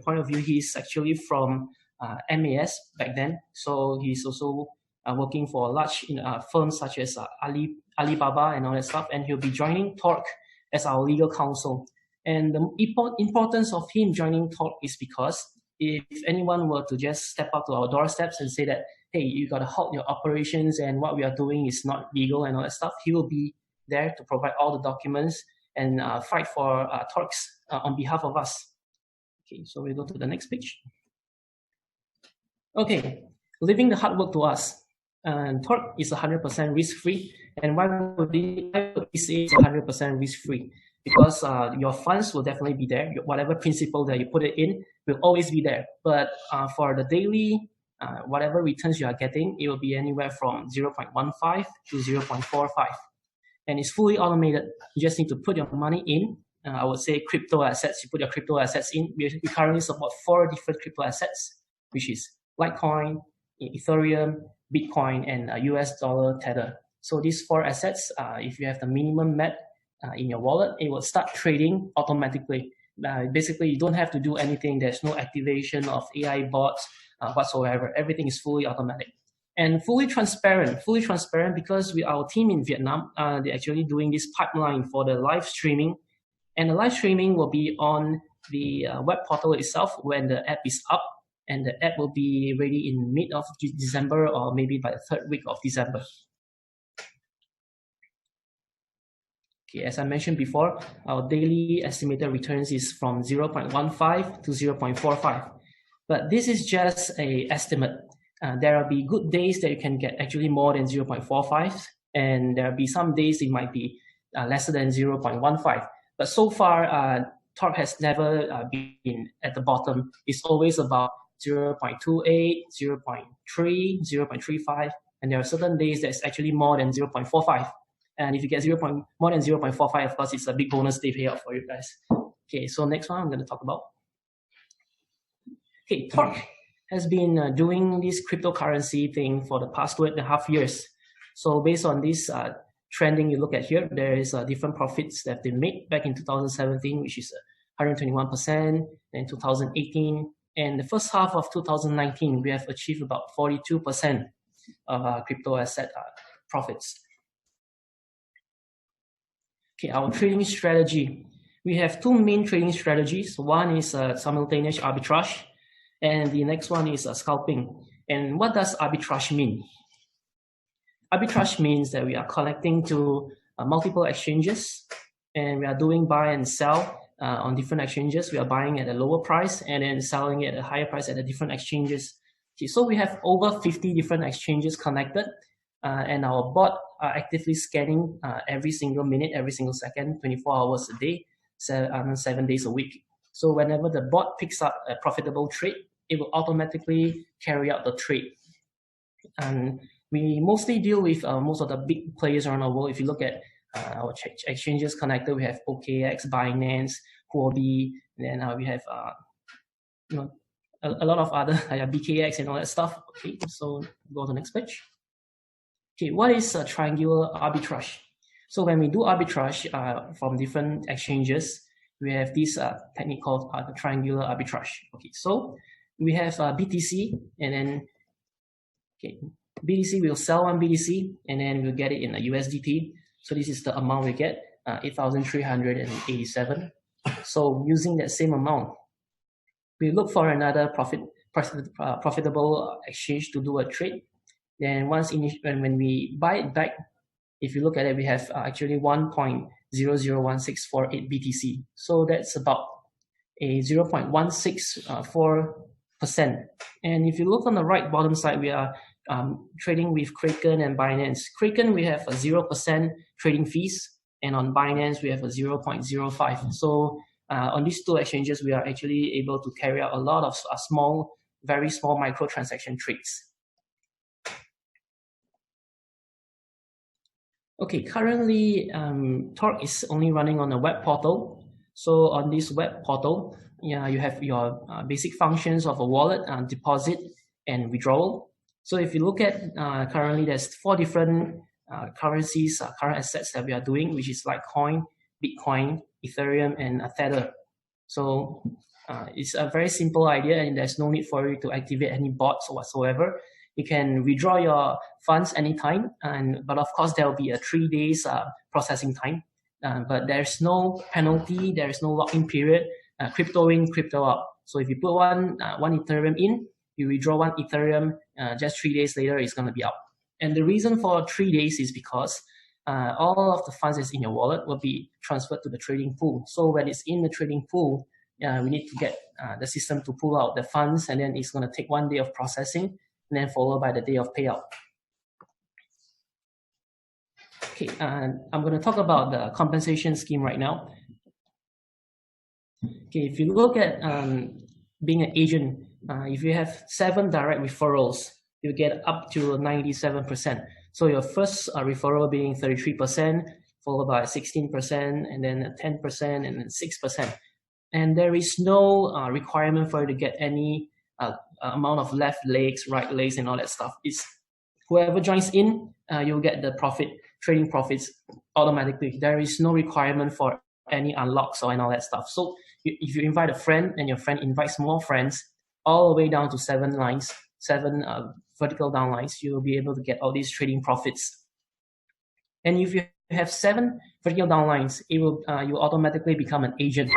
point of view, he's actually from MAS back then. So he's also working for large firms such as Alibaba and all that stuff. And he'll be joining TORQUE as our legal counsel. And the importance of him joining TORQUE is because if anyone were to just step up to our doorsteps and say that, hey, you got to halt your operations and what we are doing is not legal and all that stuff, he will be there to provide all the documents and fight for TORQUEs on behalf of us. Okay, so we go to the next page. Okay, leaving the hard work to us. TORQUE is 100% risk-free. And why would we say it's 100% risk-free? Because your funds will definitely be there. Whatever principle that you put it in will always be there. But for the daily, whatever returns you are getting, it will be anywhere from 0.15 to 0.45. And it's fully automated. You just need to put your money in. I would say crypto assets. You put your crypto assets in. We currently support 4 different crypto assets, which is LiteCoin, Etherium, Bitcoin, and US dollar Tether. So these 4 assets, if you have the minimum MET in your wallet, it will start trading automatically. Basically, you don't have to do anything. There's no activation of AI bots whatsoever. Everything is fully automatic. And fully transparent because our team in Vietnam, they're actually doing this pipeline for the live streaming. And the live streaming will be on the web portal itself when the app is up. And the app will be ready in mid of December or maybe by the 3rd week of December. Okay, as I mentioned before, our daily estimated returns is from 0.15 to 0.45. But this is just an estimate. There will be good days that you can get actually more than 0.45, and there will be some days it might be lesser than 0.15. But so far, TORQUE has never been at the bottom. It's always about 0.28, 0.3, 0.35, and there are certain days that's actually more than 0.45. And if you get more than 0.45, of course, it's a big bonus day payout for you guys. Okay, so next one I'm going to talk about. Okay, TORQUE has been doing this cryptocurrency thing for the past 2.5 years. So based on this trending you look at here, there is different profits that they made back in 2017, which is 121%, and 2018. And the first half of 2019, we have achieved about 42% of crypto asset profits. Okay, our trading strategy. We have 2 main trading strategies. One is simultaneous arbitrage, and the next one is scalping. And what does arbitrage mean? Arbitrage means that we are connecting to multiple exchanges, and we are doing buy and sell on different exchanges. We are buying at a lower price and then selling it at a higher price at the different exchanges. Okay, so we have over 50 different exchanges connected, and our bot are actively scanning every single minute, every single second, 24 hours a day, 7 days a week. So whenever the bot picks up a profitable trade, it will automatically carry out the trade. And we mostly deal with most of the big players around the world. If you look at our exchanges connected, we have OKX, Binance, Huobi, and then we have a lot of other BKX and all that stuff. Okay, so go to the next page. Okay, what is triangular arbitrage? So when we do arbitrage from different exchanges, we have this technique called triangular arbitrage. Okay, so we have BTC, and then BTC will sell one BTC, and then we'll get it in a USDT. So this is the amount we get, 8,387. So using that same amount, we look for another profitable exchange to do a trade. Then when we buy it back, if you look at it, we have actually 1.001648 BTC. So that's about a 0.164%. And if you look on the right bottom side, we are trading with Kraken and Binance. Kraken, we have a 0% trading fees, and on Binance, we have a 0.05. So on these 2 exchanges, we are actually able to carry out a lot of very small micro transaction trades. Okay, currently TORQUE is only running on a web portal. So on this web portal, you have your basic functions of a wallet, deposit, and withdrawal. So if you look at currently, there's 4 different currencies, current assets that we are doing, which is LiteCoin, Bitcoin, Ethereum, and Tether. So It's a very simple idea, and there's no need for you to activate any bots or whatsoever. You can withdraw your funds anytime, but of course there will be a 3 days processing time. But there's no penalty, there is no lock-in period. Crypto in, crypto out. So if you put one Ethereum in, you withdraw 1 Ethereum, just 3 days later it's going to be out. And the reason for 3 days is because all of the funds that's in your wallet will be transferred to the trading pool. So when it's in the trading pool, we need to get the system to pull out the funds, and then it's going to take 1 day of processing, and then followed by the day of payout. Okay, I'm going to talk about the compensation scheme right now. Okay, if you look at being an agent, if you have 7 direct referrals, you get up to 97%. So your first referral being 33%, followed by 16%, and then 10%, and then 6%. And there is no requirement for you to get any amount of left legs, right legs, and all that stuff. It's whoever joins in, you'll get the trading profits automatically. There is no requirement for any unlocks or all that stuff. So if you invite a friend and your friend invites more friends, all the way down to 7 lines, 7 vertical downlines, you will be able to get all these trading profits. And if you have 7 vertical downlines, it will you automatically become an agent.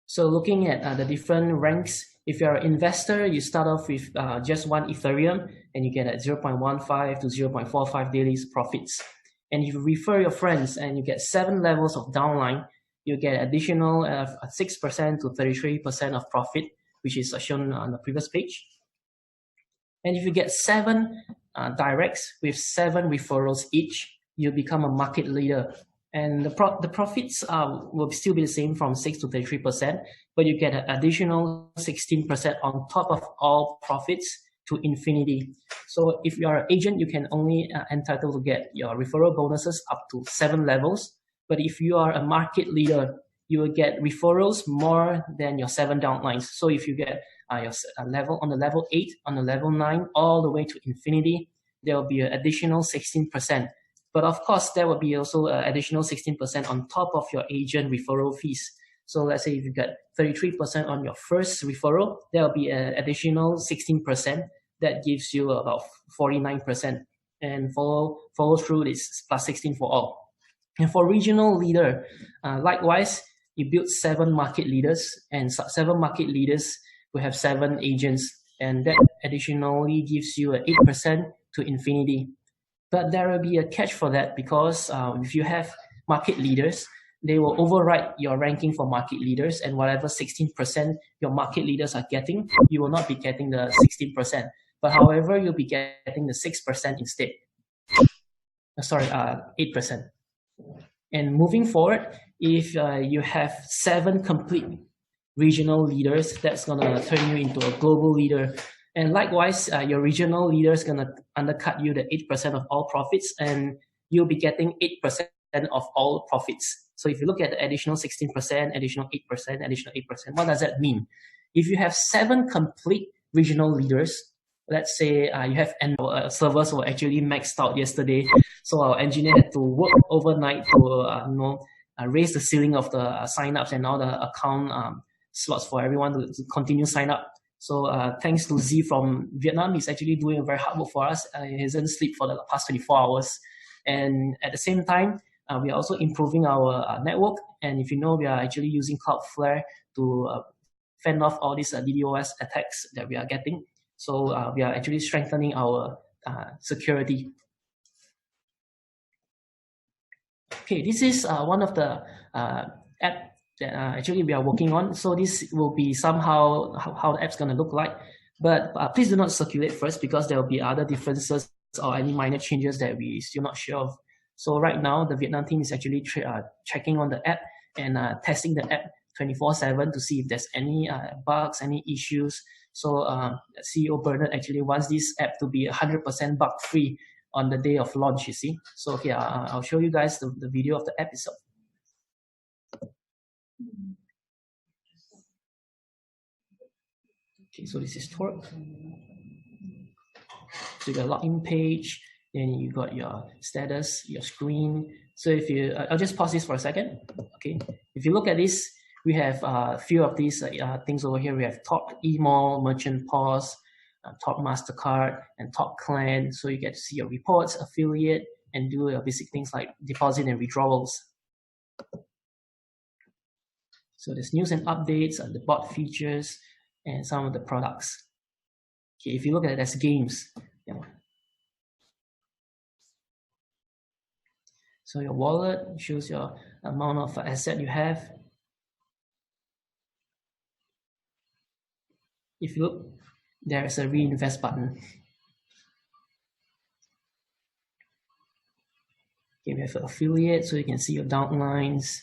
So looking at the different ranks, if you're an investor, you start off with just 1 Ethereum, and you get at 0.15 to 0.45 daily profits. And if you refer your friends and you get 7 levels of downline, you get additional 6% to 33% of profit, which is shown on the previous page. And if you get 7 directs with 7 referrals each, you become a market leader. And the profits will still be the same from 6 to 33%, but you get an additional 16% on top of all profits to infinity. So if you are an agent, you can only entitled to get your referral bonuses up to 7 levels. But if you are a market leader, you will get referrals more than your 7 downlines. So if you get your level on the level 8, on the level 9, all the way to infinity, there will be an additional 16%. But of course, there will be also an additional 16% on top of your agent referral fees. So let's say if you get 33% on your first referral, there will be an additional 16% that gives you about 49%. And follow through this plus 16 for all. And for regional leader, likewise, you build 7 market leaders, and 7 market leaders will have 7 agents, and that additionally gives you an 8% to infinity. But there will be a catch for that, because if you have market leaders, they will override your ranking for market leaders, and whatever 16% your market leaders are getting, you will not be getting the 16%. But however, you'll be getting the 6% instead. Sorry, 8%. And moving forward, if you have 7 complete regional leaders, that's going to turn you into a global leader. And likewise, your regional leader is going to undercut you the 8% of all profits, and you'll be getting 8% of all profits. So if you look at the additional 16%, additional 8%, additional 8%, what does that mean? If you have 7 complete regional leaders, let's say you have servers were actually maxed out yesterday, so our engineer had to work overnight to raise the ceiling of the signups and all the account slots for everyone to continue sign up. So thanks to Z from Vietnam, he's actually doing a very hard work for us. He hasn't slept for the past 24 hours. And at the same time, we are also improving our network. And if you know, we are actually using Cloudflare to fend off all these DDoS attacks that we are getting. So we are actually strengthening our security. Okay, this is one of the app that actually we are working on. So this will be somehow how the app's going to look like. But please do not circulate first, because there will be other differences or any minor changes that we still not sure of. So right now, the Vietnam team is actually checking on the app and testing the app 24/7 to see if there's any bugs, any issues. So CEO Bernard actually wants this app to be 100% bug-free on the day of launch, you see. So okay, I'll show you guys the video of the app itself. Okay, so this is Torque. So you got a login page, then you got your status, your screen, So if you, I'll just pause this for a second. Okay, if you look at this, we have a few of these things over here. We have TORQUE email, merchant POS, TORQUE MasterCard, and TORQUE Clan. So you get to see your reports, affiliate, and do your basic things like deposit and withdrawals. So there's news and updates, the bot features, and some of the products. Okay, if you look at it as games, yeah. So your wallet shows your amount of asset you have. If you look, there's a reinvest button. Okay, we have an affiliate, so you can see your downlines.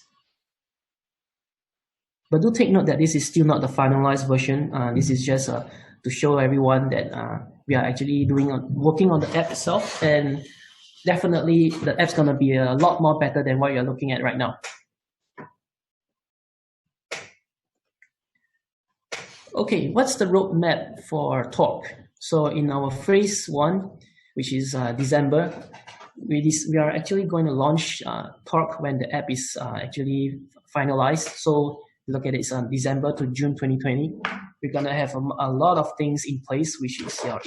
But do take note that this is still not the finalized version. This is just to show everyone that we are actually working on the app itself, and definitely the app's gonna be a lot more better than what you're looking at right now. Okay, what's the roadmap for TORQUE? So in our phase 1, which is December, we are actually going to launch TORQUE when the app is actually finalized. So look at it, it's on December to June 2020. We're gonna have a lot of things in place, which is your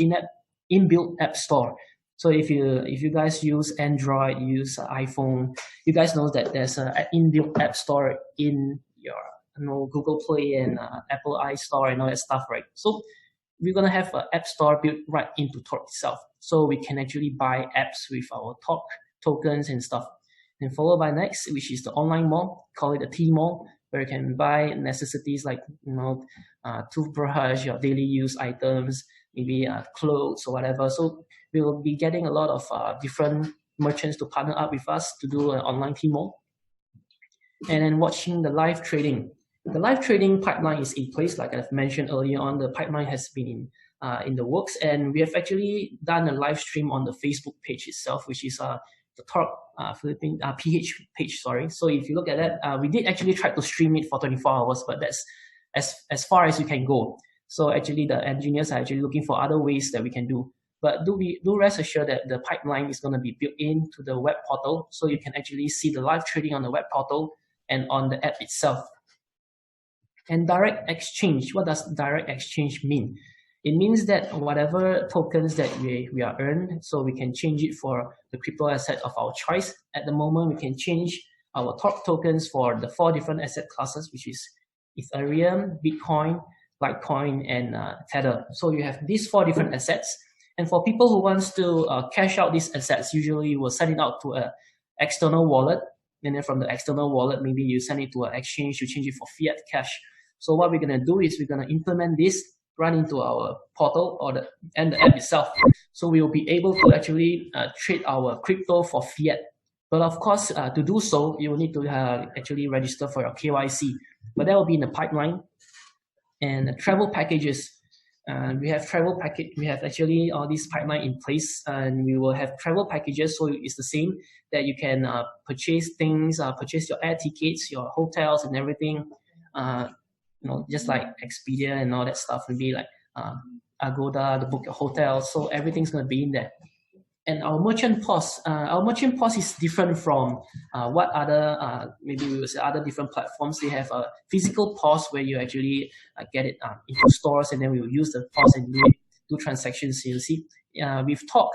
inbuilt app store. So if you guys use Android, use iPhone, you guys know that there's an inbuilt app store in your Google Play and Apple iStore and all that stuff, right? So we're gonna have an app store built right into TORQUE itself, so we can actually buy apps with our TORQUE tokens and stuff. And followed by next, which is the online mall, call it the T mall, where you can buy necessities like toothbrush, your daily use items, maybe clothes or whatever. So we will be getting a lot of different merchants to partner up with us to do an online T mall. And then watching the live trading. The live trading pipeline is in place, like I've mentioned earlier on. The pipeline has been in the works, and we have actually done a live stream on the Facebook page itself, which is the TORQUE Philippine PH page. Sorry. So if you look at that, we did actually try to stream it for 24 hours, but that's as far as you can go. So actually, the engineers are actually looking for other ways that we can do. But do rest assured that the pipeline is going to be built into the web portal, so you can actually see the live trading on the web portal and on the app itself. And direct exchange, what does direct exchange mean? It means that whatever tokens that we are earned, so we can change it for the crypto asset of our choice. At the moment, we can change our TORQUE tokens for the 4 different asset classes, which is Ethereum, Bitcoin, LiteCoin, and Tether. So you have these 4 different assets. And for people who wants to cash out these assets, usually you will send it out to an external wallet. And then from the external wallet, maybe you send it to an exchange to change it for fiat cash. So what we're going to do is we're going to implement this, run into our portal and the app itself. So we will be able to actually trade our crypto for fiat. But of course, to do so, you will need to actually register for your KYC. But that will be in the pipeline. And travel packages. We have travel package. We have actually all these pipeline in place, and we will have travel packages. So it's the same that you can purchase things, purchase your air tickets, your hotels, and everything. Just like Expedia and all that stuff. Maybe like Agoda to book your hotel. So everything's going to be in there. And our merchant POS, is different from what other, maybe we will say other different platforms. They have a physical POS where you actually get it into stores, and then we will use the POS and do transactions. So you see, with TORQUE,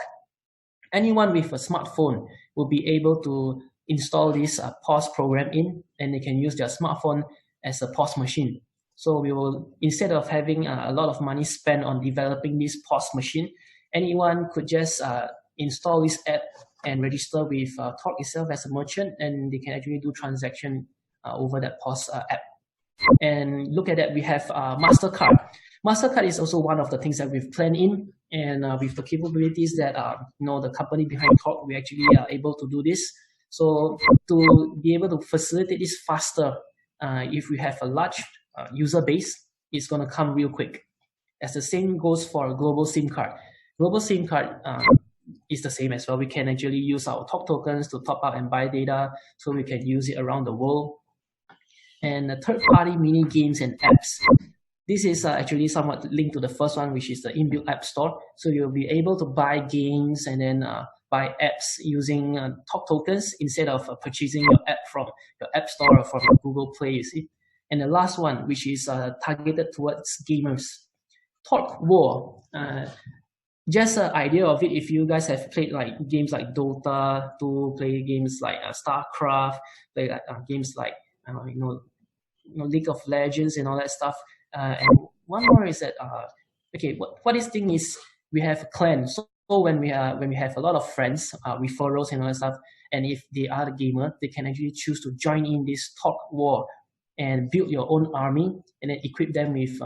anyone with a smartphone will be able to install this POS program in, and they can use their smartphone as a POS machine. So we will, instead of having a lot of money spent on developing this POS machine, anyone could just install this app and register with TORQUE itself as a merchant, and they can actually do transaction over that POS app. And look at that, we have MasterCard. MasterCard is also one of the things that we've planned in, and with the capabilities that the company behind TORQUE, we actually are able to do this. So to be able to facilitate this faster, if we have a large user base, it's going to come real quick. As the same goes for a global SIM card. Global SIM card is the same as well. We can actually use our TORQUE tokens to top up and buy data, so we can use it around the world. And the third-party mini games and apps. This is actually somewhat linked to the first one, which is the inbuilt app store. So you'll be able to buy games and then buy apps using TORQUE tokens instead of purchasing your app from your App Store or from your Google Play, you see. And the last one, which is targeted towards gamers, TORQUE War. Just an idea of it, if you guys have played like games like Dota 2, play games like StarCraft, play like, games like League of Legends and all that stuff. And one more is that okay, what this thing is, we have clans. So when we have a lot of friends, referrals and all that stuff, and if they are a gamer, they can actually choose to join in this TORQUE War and build your own army and then equip them with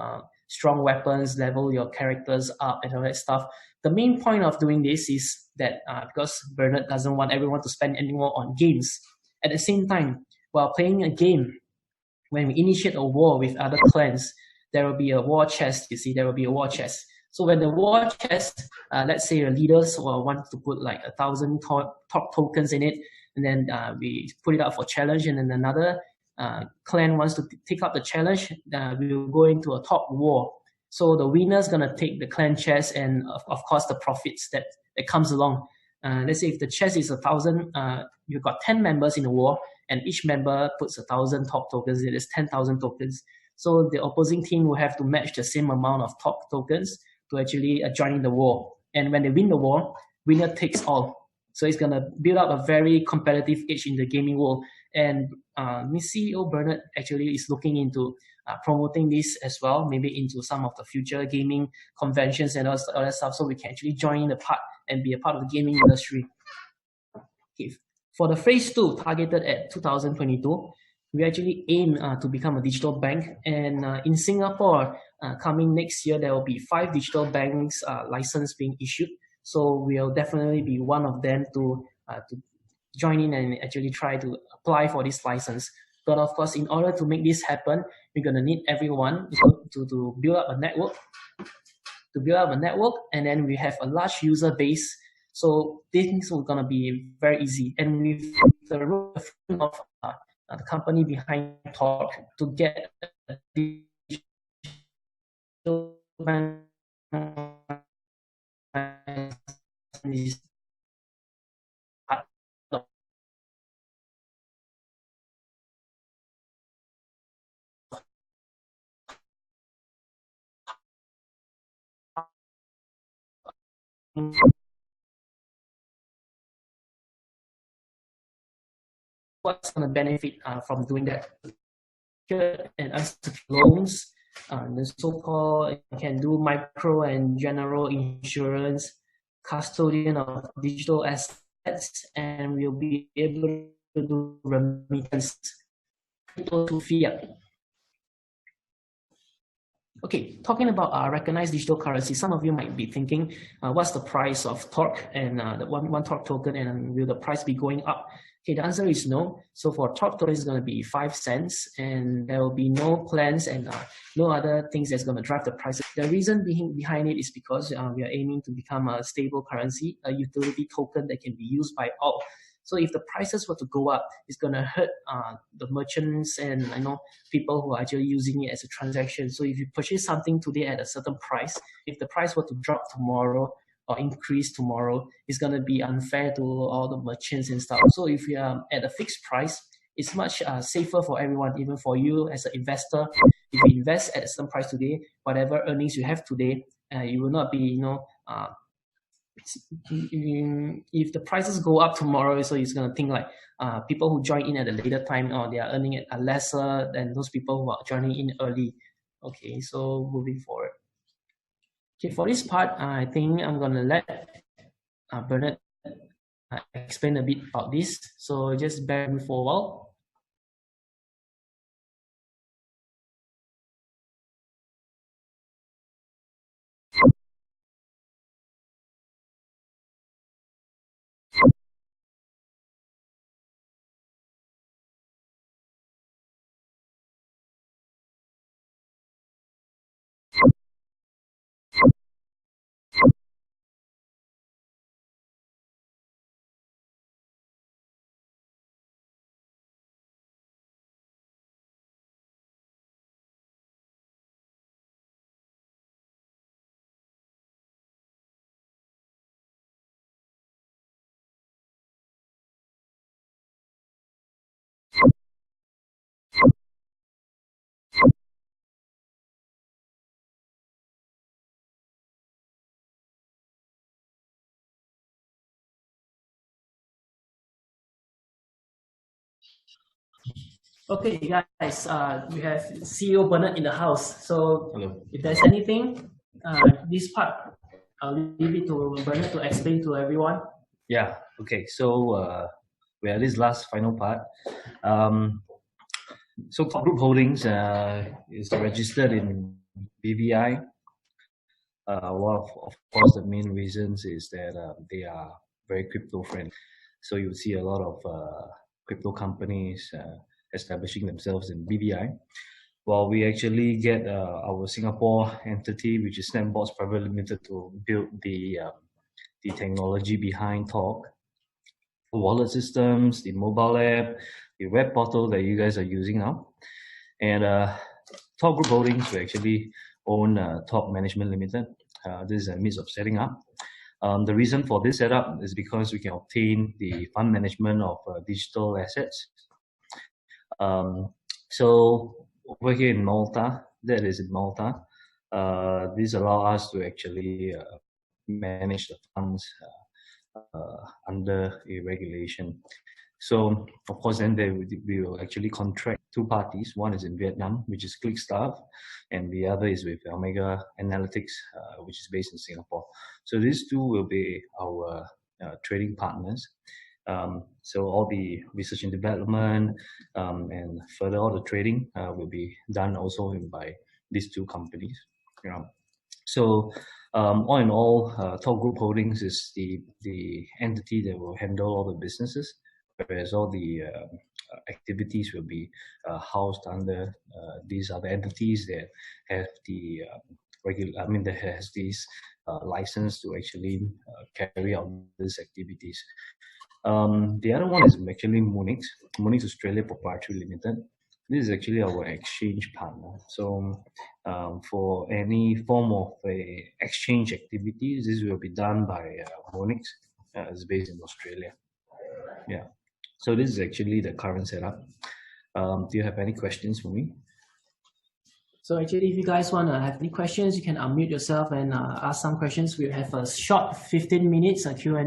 strong weapons, level your characters up and all that stuff. The main point of doing this is that because Bernard doesn't want everyone to spend any more on games. At the same time, while playing a game, when we initiate a war with other clans, there will be a war chest. You see, there will be a war chest. So when the war chest, let's say your leaders want to put like 1,000 TORQUE tokens in it, and then we put it up for challenge, and then another clan wants to take up the challenge, we will go into a TORQUE war. So the winner's gonna take the clan chest and of course the profits that comes along. Let's say if the chest is 1,000, you've got 10 members in the war, and each member puts 1,000 TORQUE tokens. It is 10,000 tokens. So the opposing team will have to match the same amount of TORQUE tokens to actually join in the war. And when they win the war, winner takes all. So it's gonna build up a very competitive edge in the gaming world. And Miss CEO Bernard actually is looking into promoting this as well, maybe into some of the future gaming conventions and all that stuff, so we can actually join in the part and be a part of the gaming industry. Okay. For the phase 2, targeted at 2022, we actually aim to become a digital bank. And in Singapore, coming next year, there will be 5 digital banks license being issued. So we'll definitely be one of them to join in and actually try to apply for this license. But of course, in order to make this happen, we're going to need everyone to build up a network. To build up a network, and then we have a large user base. So things are going to be very easy. And with the role of the company behind TORQUE to get the what's going to benefit from doing that? And unsecured loans, the so-called, you can do micro and general insurance, custodian of digital assets, and we'll be able to do remittance to fiat. Okay, talking about recognized digital currency, some of you might be thinking, what's the price of TORQUE and the one TORQUE token, and will the price be going up? Okay, the answer is no. So for TORQUE token, it's going to be 5 cents, and there will be no plans and no other things that's going to drive the price. The reason behind it is because we are aiming to become a stable currency, a utility token that can be used by all. So if the prices were to go up, it's going to hurt the merchants and people who are actually using it as a transaction. So if you purchase something today at a certain price, if the price were to drop tomorrow or increase tomorrow, it's going to be unfair to all the merchants and stuff. So if you are at a fixed price, it's much safer for everyone, even for you as an investor. If you invest at a certain price today, whatever earnings you have today, you will not be, if the prices go up tomorrow, so it's going to think like people who join in at a later time, or they are earning it lesser than those people who are joining in early. Okay, so moving forward. Okay, for this part, I think I'm going to let Bernard explain a bit about this. So just bear with me for a while. Okay, guys, we have CEO Bernard in the house. So Hello. if there's anything, this part, I'll leave it to Bernard to explain to everyone. Yeah. Okay. So we're at this last final part. So Top Group Holdings is registered in BVI. One of course the main reasons is that they are very crypto friendly. So you see a lot of crypto companies establishing themselves in BVI. While we actually get our Singapore entity, which is Snapbots Private Limited, to build the technology behind TORQUE, the wallet systems, the mobile app, the web portal that you guys are using now. And TORQUE Group Holdings, we actually own TORQUE Management Limited. This is a means of setting up. The reason for this setup is because we can obtain the fund management of digital assets. So over here in Malta, that is in Malta, this allows us to actually manage the funds under a regulation. So of course then we will actually contract two parties. One is in Vietnam, which is ClickStaff, and the other is with Omega Analytics, which is based in Singapore. So these two will be our trading partners. So all the research and development and further all the trading will be done also by these two companies. So all in all, TORQUE Group Holdings is the entity that will handle all the businesses, whereas all the activities will be housed under these other entities that have the that has these license to actually carry out these activities. The other one is actually Monix Australia Proprietary Limited. This is actually our exchange partner. So for any form of exchange activities, this will be done by Monix. It's based in Australia. Yeah. So this is actually the current setup. Do you have any questions for me? So actually, if you guys want to have any questions, you can unmute yourself and ask some questions. We'll have a short 15 minutes Q&A